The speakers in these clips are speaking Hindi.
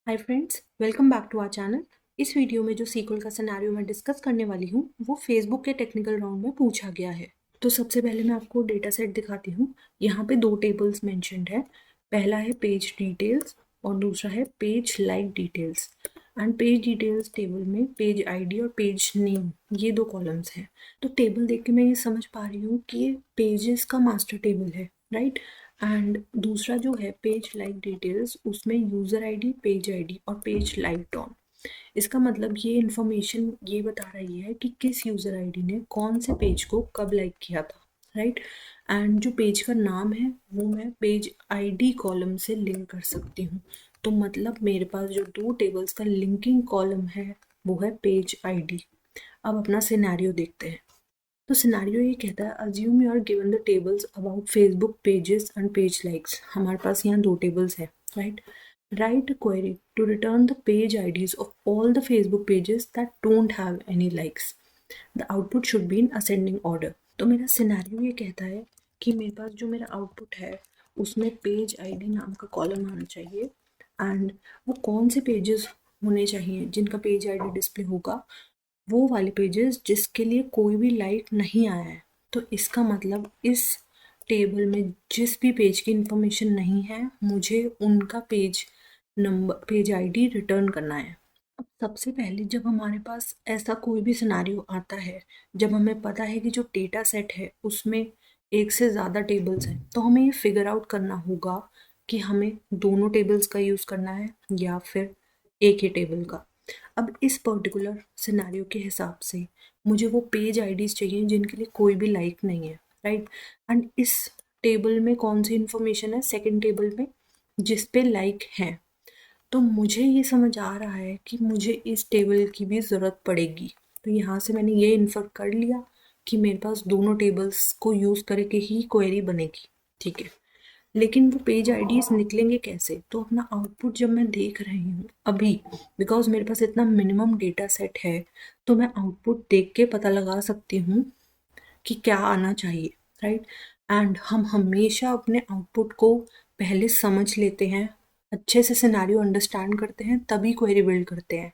Hi friends, welcome back to our channel. इस वीडियो में जो सीक्वल का सिनेरियो मैं डिस्कस करने वाली हूँ वो फेसबुक के टेक्निकल राउंड में पूछा गया है। तो सबसे पहले मैं आपको डेटा सेट दिखाती हूँ। यहाँ पे दो टेबल्स मेंशन्ड है। पहला है पेज डिटेल्स और दूसरा है page like details. And page details table में पेज आईडी और पेज नेम ये दो कॉलम्स हैं। तो टेबल देख के मैं ये समझ पा रही हूँ कि ये पेजेस का मास्टर टेबल है, राइट। एंड दूसरा जो है पेज लाइक डिटेल्स, उसमें यूज़र आईडी, पेज आईडी और पेज लाइक ऑन। इसका मतलब ये इन्फॉर्मेशन ये बता रही है कि किस यूज़र आईडी ने कौन से पेज को कब लाइक किया था, राइट। एंड जो पेज का नाम है वो मैं पेज आईडी कॉलम से लिंक कर सकती हूँ। तो मतलब मेरे पास जो दो टेबल्स का लिंकिंग कॉलम है वो है पेज आईडी। अब अपना सिनेरियो देखते हैं। तो सिनेरियो ये कहता है, assume you are given the tables about Facebook pages and page likes. हमारे पास यहाँ दो टेबल्स है, right. Right a query to return the page IDs of all the Facebook pages that don't have any likes. The output should be in ascending order. तो मेरा सिनेरियो ये कहता है कि मेरे पास जो मेरा आउटपुट है उसमें पेज आईडी नाम का कॉलम आना चाहिए। एंड वो कौन से पेजेस होने चाहिए जिनका पेज आईडी डिस्प्ले होगा, वो वाले पेजेस जिसके लिए कोई भी लाइक नहीं आया है। तो इसका मतलब इस टेबल में जिस भी पेज की इंफॉर्मेशन नहीं है मुझे उनका page number, page ID return करना है। अब सबसे पहले जब हमारे पास ऐसा कोई भी सिनेरियो आता है, जब हमें पता है कि जो डेटा सेट है उसमें एक से ज़्यादा टेबल्स हैं, तो हमें ये फिगर आउट करना होगा कि हमें दोनों टेबल्स का यूज़ करना है या फिर एक ही टेबल का। अब इस पर्टिकुलर सिनेरियो के हिसाब से मुझे वो पेज आईडीज चाहिए जिनके लिए कोई भी लाइक नहीं है, राइट। एंड इस टेबल में कौन सी इंफॉर्मेशन है, सेकंड टेबल में जिस पे लाइक है। तो मुझे ये समझ आ रहा है कि मुझे इस टेबल की भी ज़रूरत पड़ेगी। तो यहाँ से मैंने ये इन्फर कर लिया कि मेरे पास दोनों टेबल्स को यूज़ करके ही क्वेरी बनेगी, ठीक है। लेकिन वो पेज आईडीज निकलेंगे कैसे? तो अपना आउटपुट जब मैं देख रही हूँ अभी, बिकॉज मेरे पास इतना मिनिमम डेटा सेट है, तो मैं आउटपुट देख के पता लगा सकती हूँ कि क्या आना चाहिए, राइट। एंड हम हमेशा अपने आउटपुट को पहले समझ लेते हैं, अच्छे से सिनेरियो अंडरस्टैंड करते हैं, तभी क्वेरी बिल्ड करते हैं।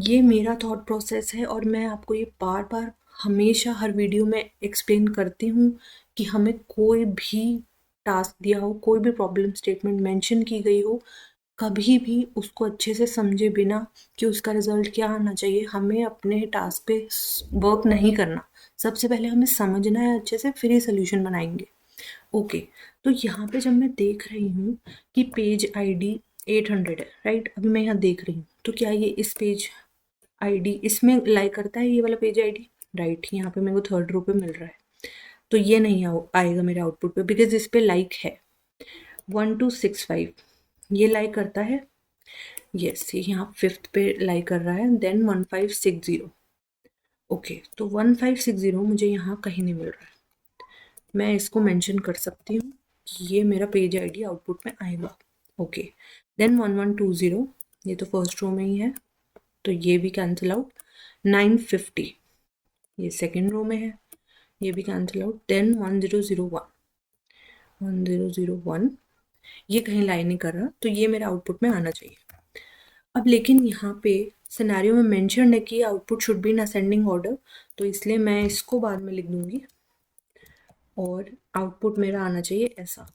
ये मेरा थॉट प्रोसेस है और मैं आपको ये बार बार हमेशा हर वीडियो में एक्सप्लेन करती हूँ कि हमें कोई भी टास्क दिया हो, कोई भी प्रॉब्लम स्टेटमेंट मेंशन की गई हो, कभी भी उसको अच्छे से समझे बिना कि उसका रिजल्ट क्या आना चाहिए, हमें अपने टास्क पे वर्क नहीं करना। सबसे पहले हमें समझना है अच्छे से, फिर ही सोल्यूशन बनाएंगे। ओके। तो यहाँ पे जब मैं देख रही हूँ कि पेज आईडी 800 है, राइट। अभी मैं यहाँ देख रही हूँ तो क्या ये इस पेज आईडी इसमें लाइक करता है, ये वाला पेज आईडी, राइट। यहाँ पे मेरे को थर्ड रो पे मिल रहा है, तो ये नहीं आएगा मेरे आउटपुट पे बिकॉज इस पे लाइक है 1265। ये लाइक करता है, यस, ये यहाँ फिफ्थ पे लाइक कर रहा है। देन 1560। ओके, तो 1560 मुझे यहाँ कहीं नहीं मिल रहा है। मैं इसको मेंशन कर सकती हूँ कि ये मेरा पेज आईडी आउटपुट में आएगा। ओके। देन 1120, ये तो फर्स्ट रो में ही है, तो ये भी कैंसिल आउट। 950, ये सेकेंड रो में है, ये भी कैंसिल आउट। देन 1001, ये कहीं लाई नहीं कर रहा, तो ये मेरे आउटपुट में आना चाहिए। अब लेकिन यहाँ पे सिनेरियो में मेंशन है कि output should be in ascending order, तो इसलिए मैं इसको बाद में लिख दूंगी और आउटपुट मेरा आना चाहिए ऐसा,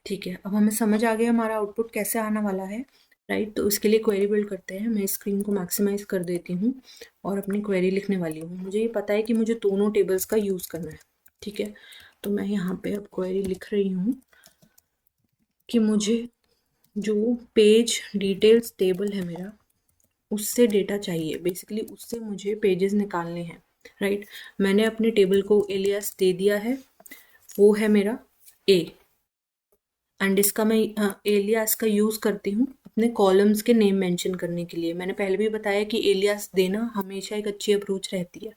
ठीक है। अब हमें समझ आ गया हमारा आउटपुट कैसे आने वाला है, राइट। तो इसके लिए क्वेरी बिल्ड करते हैं। मैं स्क्रीन को मैक्सिमाइज कर देती हूँ और अपनी क्वेरी लिखने वाली हूँ। मुझे ये पता है कि मुझे दोनों टेबल्स का यूज़ करना है, ठीक है। तो मैं यहाँ पे अब क्वेरी लिख रही हूँ कि मुझे जो पेज डिटेल्स टेबल है मेरा, उससे डेटा चाहिए। बेसिकली उससे मुझे पेजेस निकालने हैं, राइट। मैंने अपने टेबल को एलियास दे दिया है, वो है मेरा ए। एंड इसका मैं एलियास का यूज़ करती हूँ अपने कॉलम्स के नेम मेंशन करने के लिए। मैंने पहले भी बताया कि एलियास देना हमेशा एक अच्छी अप्रोच रहती है।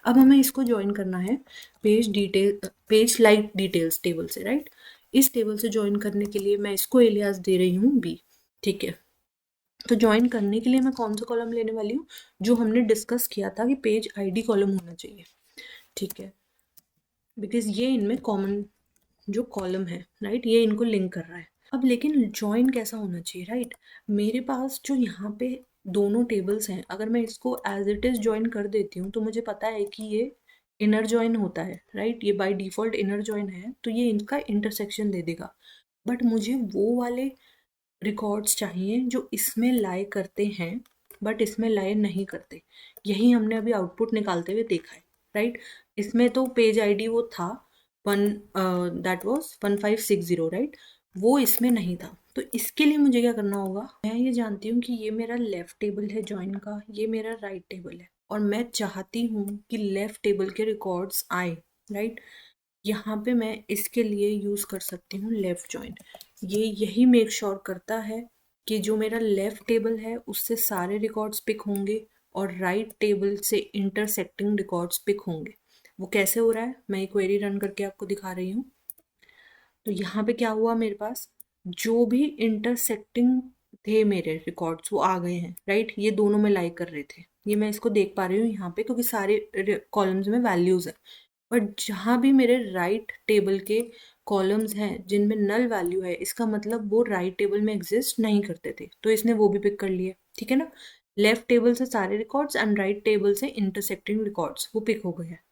अब हमें इसको ज्वाइन करना है पेज लाइक डिटेल्स टेबल से, राइट। इस टेबल से ज्वाइन करने के लिए मैं इसको एलियास दे रही हूँ बी, ठीक है। तो ज्वाइन करने के लिए मैं कौन सा कॉलम लेने वाली हूँ, जो हमने डिस्कस किया था कि पेज आईडी कॉलम होना चाहिए, ठीक है। बिकॉज ये इनमें कॉमन जो कॉलम है, राइट, ये इनको लिंक कर रहा है। अब लेकिन जॉइन कैसा होना चाहिए, राइट? मेरे पास जो यहाँ पे दोनों टेबल्स हैं, अगर मैं इसको एज इट इज जॉइन कर देती हूँ तो मुझे पता है कि ये इनर जॉइन होता है, राइट? ये बाय डिफॉल्ट इनर जॉइन है, तो ये इनका इंटरसेक्शन दे देगा। बट मुझे वो वाले रिकॉर्ड्स चाहिए जो इसमें लाए करते हैं बट इसमें लाए नहीं करते। यही हमने अभी आउटपुट निकालते हुए देखा है, राइट? इसमें तो पेज आईडी वो था वन, दैट वाज 1560, राइट? वो इसमें नहीं था। तो इसके लिए मुझे क्या करना होगा, मैं ये जानती हूँ कि ये मेरा लेफ्ट टेबल है जॉइन का, ये मेरा राइट टेबल है, और मैं चाहती हूँ कि लेफ्ट टेबल के रिकॉर्ड्स आए, राइट? यहाँ पे मैं इसके लिए यूज़ कर सकती हूँ लेफ्ट जॉइन। ये यही मेक श्योर करता है कि जो मेरा लेफ्ट टेबल है उससे सारे रिकॉर्ड्स पिक होंगे और राइट टेबल से इंटरसेक्टिंग रिकॉर्ड्स पिक होंगे। वो कैसे हो रहा है, मैं एक क्वेरी रन करके आपको दिखा रही हूँ। तो यहाँ पे क्या हुआ, मेरे पास जो भी इंटरसेक्टिंग थे मेरे रिकॉर्ड्स वो आ गए हैं, राइट? ये दोनों में लाइक कर रहे थे, ये मैं इसको देख पा रही हूँ यहाँ पे क्योंकि सारे कॉलम्स में वैल्यूज है। बट जहाँ भी मेरे राइट टेबल के कॉलम्स हैं जिनमें नल वैल्यू है, इसका मतलब वो राइट टेबल में एग्जिस्ट नहीं करते थे, तो इसने वो भी पिक कर लिए, ठीक है ना? लेफ्ट टेबल से सारे रिकॉर्ड्स एंड राइट टेबल से इंटरसेक्टिंग रिकॉर्ड्स वो पिक हो गए हैं।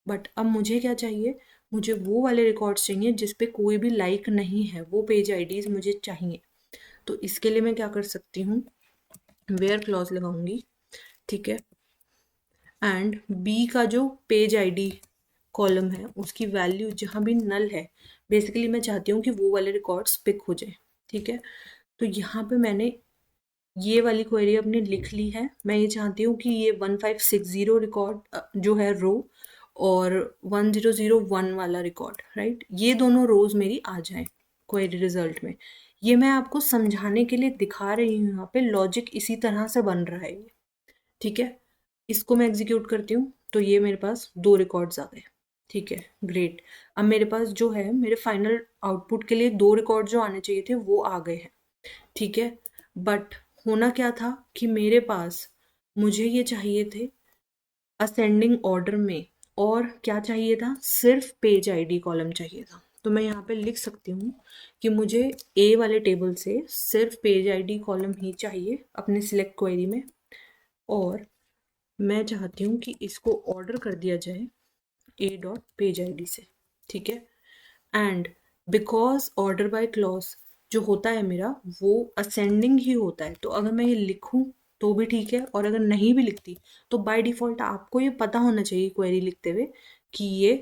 बट अब मुझे क्या चाहिए, मुझे वो वाले रिकॉर्ड्स चाहिए जिस पे कोई भी लाइक नहीं है, वो पेज आईडीज मुझे चाहिए। तो इसके लिए मैं क्या कर सकती हूँ, वेयर क्लॉज लगाऊंगी, ठीक है? एंड बी का जो पेज आईडी कॉलम है उसकी वैल्यू जहाँ भी नल है, बेसिकली मैं चाहती हूँ कि वो वाले रिकॉर्ड्स पिक हो जाए, ठीक है? तो यहाँ पे मैंने ये वाली क्वेरी अपनी लिख ली है। मैं ये चाहती हूँ कि ये 1560 रिकॉर्ड जो है रो और 1001 वाला रिकॉर्ड, राइट, ये दोनों रोज मेरी आ जाए क्वेरी रिजल्ट में। ये मैं आपको समझाने के लिए दिखा रही हूँ, यहाँ पे लॉजिक इसी तरह से बन रहा है ये, ठीक है? इसको मैं एग्जीक्यूट करती हूँ तो ये मेरे पास दो रिकॉर्ड्स आ गए, ठीक है, ग्रेट। अब मेरे पास जो है मेरे फाइनल आउटपुट के लिए दो रिकॉर्ड जो आने चाहिए थे वो आ गए हैं, ठीक है? बट होना क्या था कि मेरे पास मुझे ये चाहिए थे असेंडिंग ऑर्डर में, और क्या चाहिए था, सिर्फ पेज आईडी कॉलम चाहिए था। तो मैं यहाँ पे लिख सकती हूँ कि मुझे ए वाले टेबल से सिर्फ पेज आईडी कॉलम ही चाहिए अपने सिलेक्ट क्वेरी में, और मैं चाहती हूँ कि इसको ऑर्डर कर दिया जाए ए डॉट पेज आई डी से, ठीक है? And because order by clause जो होता है मेरा वो असेंडिंग ही होता है, तो अगर मैं ये लिखूं तो भी ठीक है, और अगर नहीं भी लिखती तो बाय डिफॉल्ट आपको ये पता होना चाहिए क्वेरी लिखते हुए कि ये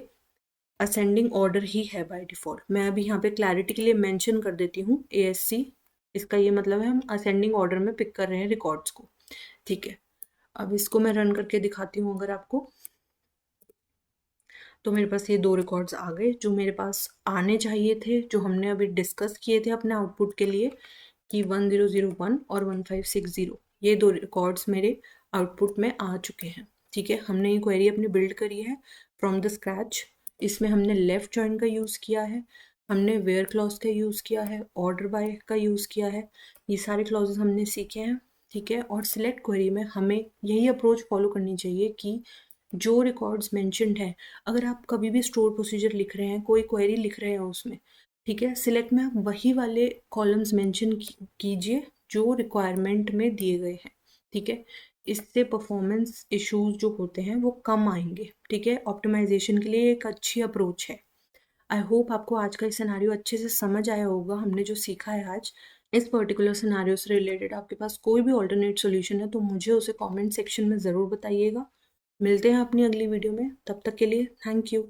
असेंडिंग ऑर्डर ही है बाय डिफॉल्ट। मैं अभी यहाँ पे क्लैरिटी के लिए मेंशन कर देती हूँ ASC, इसका ये मतलब है हम असेंडिंग ऑर्डर में पिक कर रहे हैं रिकॉर्ड्स को, ठीक है? अब इसको मैं रन करके दिखाती हूँ अगर आपको। तो मेरे पास ये दो रिकॉर्ड्स आ गए जो मेरे पास आने चाहिए थे, जो हमने अभी डिस्कस किए थे अपने आउटपुट के लिए कि 1001 और 1560, ये दो रिकॉर्ड्स मेरे आउटपुट में आ चुके हैं, ठीक है? हमने ये क्वेरी अपनी बिल्ड करी है फ्रॉम द स्क्रैच। इसमें हमने लेफ्ट जॉइन का यूज़ किया है, हमने वेयर क्लॉज का यूज़ किया है, ऑर्डर बाय का यूज़ किया है, ये सारे क्लॉजेस हमने सीखे हैं, ठीक है? और सिलेक्ट क्वेरी में हमें यही अप्रोच फॉलो करनी चाहिए कि जो रिकॉर्ड्स मेंशन्ड है, अगर आप कभी भी स्टोर प्रोसीजर लिख रहे हैं, कोई क्वेरी लिख रहे हैं उसमें, ठीक है, सिलेक्ट में आप वही वाले कॉलम्स मेंशन कीजिए जो रिक्वायरमेंट में दिए गए हैं, ठीक है? इससे परफॉर्मेंस इश्यूज जो होते हैं वो कम आएंगे, ठीक है? ऑप्टिमाइजेशन के लिए एक अच्छी अप्रोच है। आई होप आपको आज का सिनेरियो अच्छे से समझ आया होगा, हमने जो सीखा है आज। इस पर्टिकुलर सिनेरियो से रिलेटेड आपके पास कोई भी ऑल्टरनेट सोल्यूशन है तो मुझे उसे कमेंट सेक्शन में ज़रूर बताइएगा। मिलते हैं अपनी अगली वीडियो में, तब तक के लिए थैंक यू।